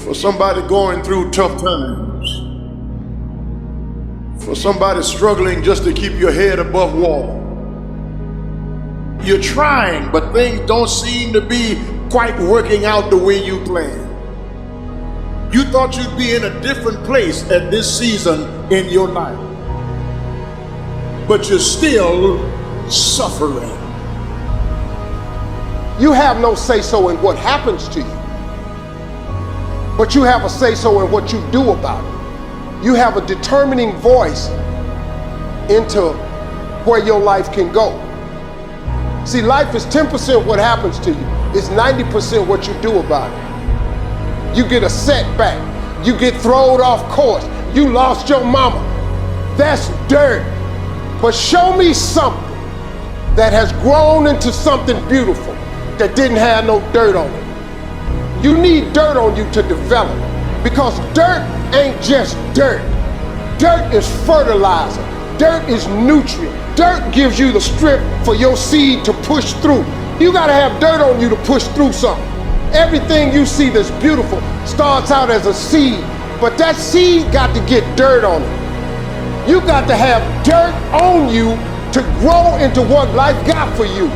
For somebody going through tough times, for somebody struggling just to keep your head above water. You're trying, but things don't seem to be quite working out the way you planned. You thought you'd be in a different place at this season in your life, but you're still suffering. You have no say-so in what happens to you, but you have a say-so in what you do about it. You have a determining voice into where your life can go. See, life is 10% what happens to you. It's 90% what you do about it. You get a setback. You get thrown off course. You lost your mama. That's dirt. But show me something that has grown into something beautiful that didn't have no dirt on it. You need dirt on you to develop, because dirt ain't just dirt. Dirt is fertilizer. Dirt is nutrient. Dirt gives you the strength for your seed to push through. You gotta have dirt on you to push through something. Everything you see that's beautiful starts out as a seed, but that seed got to get dirt on it. You got to have dirt on you to grow into what life got for you.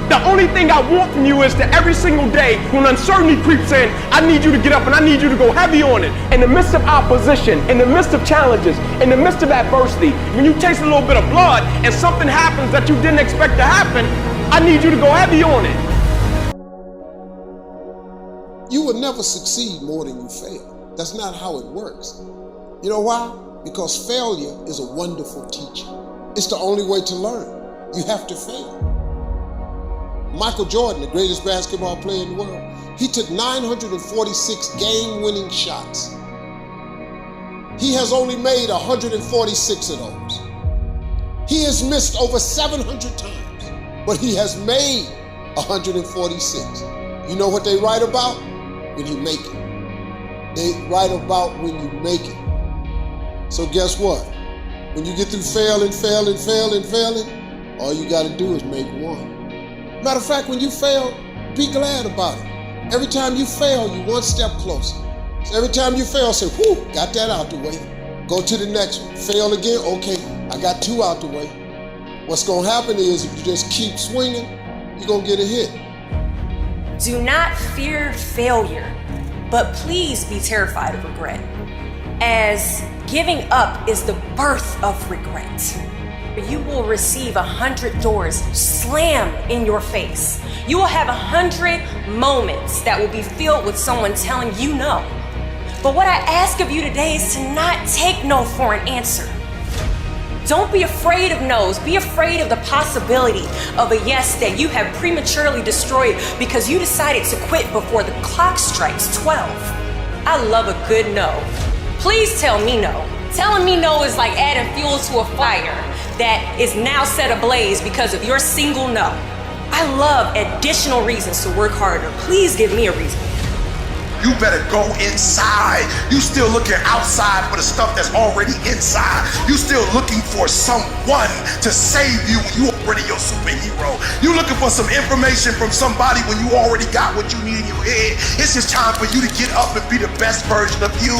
The only thing I want from you is that every single day when uncertainty creeps in, I need you to get up and I need you to go heavy on it. In the midst of opposition, in the midst of challenges, in the midst of adversity, when you taste a little bit of blood and something happens that you didn't expect to happen, I need you to go heavy on it. You will never succeed more than you fail. That's not how it works. You know why? Because failure is a wonderful teacher. It's the only way to learn. You have to fail. Michael Jordan, the greatest basketball player in the world, he took 946 game-winning shots. He has only made 146 of those. He has missed over 700 times, but he has made 146. You know what they write about? When you make it. They write about when you make it. So guess what? When you get through failing, all you gotta do is make one. Matter of fact, when you fail, be glad about it. Every time you fail, you're one step closer. So every time you fail, say, whew, got that out the way. Go to the next one. Fail again, okay, I got 2 out the way. What's gonna happen is if you just keep swinging, you're gonna get a hit. Do not fear failure, but please be terrified of regret, as giving up is the birth of regret. You will receive 100 doors slam in your face. You will have 100 moments that will be filled with someone telling you no. But what I ask of you today is to not take no for an answer. Don't be afraid of no's. Be afraid of the possibility of a yes that you have prematurely destroyed because you decided to quit before the clock strikes 12. I love a good no. Please tell me no. Telling me no is like adding fuel to a fire that is now set ablaze because of your single no. I love additional reasons to work harder. Please give me a reason. You better go inside. You still looking outside for the stuff that's already inside. You still looking for someone to save you when you already your superhero. You looking for some information from somebody when you already got what you need in your head. It's just time for you to get up and be the best version of you.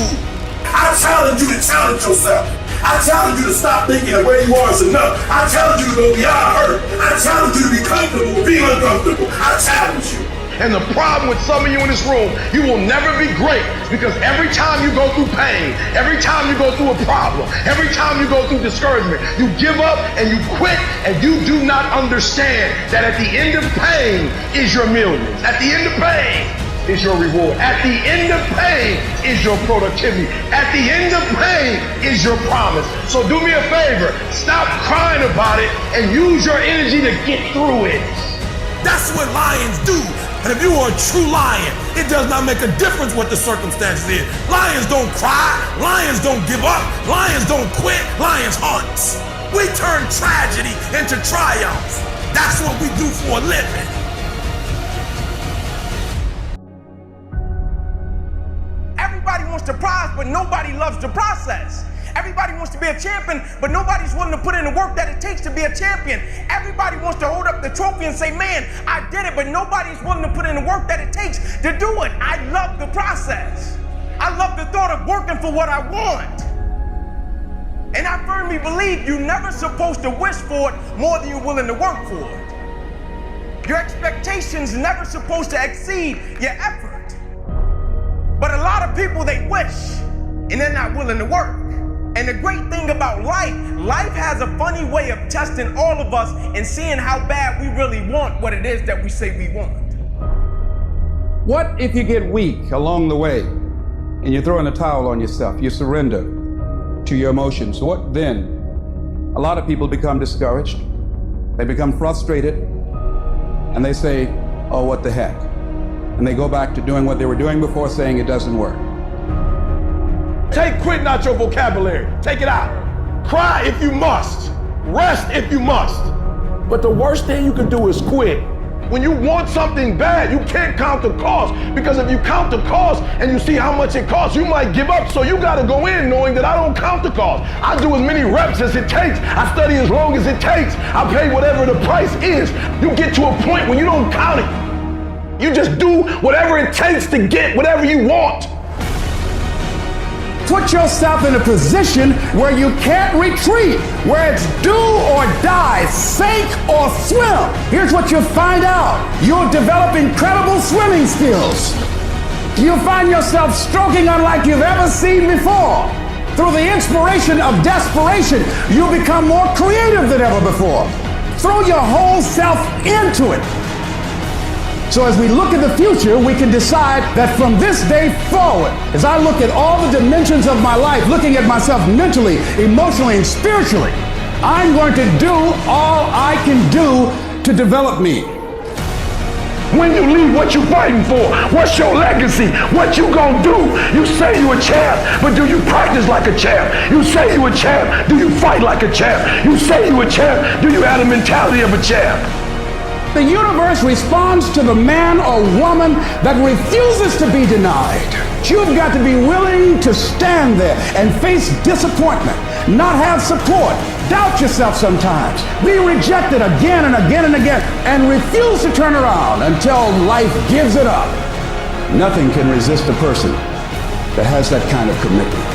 I challenge you to challenge yourself. I challenge you to stop thinking that where you are is enough. I challenge you to go beyond hurt. I challenge you to be comfortable, be uncomfortable. I challenge you. And the problem with some of you in this room, you will never be great because every time you go through pain, every time you go through a problem, every time you go through discouragement, you give up and you quit and you do not understand that at the end of pain is your millions. At the end of pain is your reward. At the end of pain is your productivity. At the end of pain is your promise. So do me a favor, stop crying about it and use your energy to get through it. That's what lions do. And if you are a true lion, it does not make a difference what the circumstances is. Lions don't cry. Lions don't give up. Lions don't quit. Lions hunt. We turn tragedy into triumph. That's what we do for a living. Everybody wants wants the prize, but nobody loves the process. Everybody wants to be a champion, but nobody's willing to put in the work that it takes to be a champion. Everybody wants to hold up the trophy and say, man, I did it, but nobody's willing to put in the work that it takes to do it. I love the process. I love the thought of working for what I want. And I firmly believe you're never supposed to wish for it more than you're willing to work for it. Your expectations never supposed to exceed your effort. But a lot of people, they wish, and they're not willing to work. And the great thing about life has a funny way of testing all of us and seeing how bad we really want what it is that we say we want. What if you get weak along the way and you throw in a towel on yourself, you surrender to your emotions? What then? A lot of people become discouraged, they become frustrated, and they say, oh, what the heck? And they go back to doing what they were doing before, saying it doesn't work. Take quitting out your vocabulary. Take it out. Cry if you must. Rest if you must. But the worst thing you can do is quit. When you want something bad, you can't count the cost, because if you count the cost and you see how much it costs, you might give up. So you got to go in knowing that I don't count the cost. I do as many reps as it takes. I study as long as it takes. I pay whatever the price is. You get to a point when you don't count it. You just do whatever it takes to get whatever you want. Put yourself in a position where you can't retreat, where it's do or die, sink or swim. Here's what you'll find out. You'll develop incredible swimming skills. You'll find yourself stroking unlike you've ever seen before. Through the inspiration of desperation, you'll become more creative than ever before. Throw your whole self into it. So as we look at the future, we can decide that from this day forward, as I look at all the dimensions of my life, looking at myself mentally, emotionally, and spiritually, I'm going to do all I can do to develop me. When you leave, what you fighting for? What's your legacy? What you gonna do? You say you a champ, but do you practice like a champ? You say you a champ, do you fight like a champ? You say you a champ, do you have the mentality of a champ? The universe responds to the man or woman that refuses to be denied. You've got to be willing to stand there and face disappointment, not have support, doubt yourself sometimes, be rejected again and again and again, and refuse to turn around until life gives it up. Nothing can resist a person that has that kind of commitment.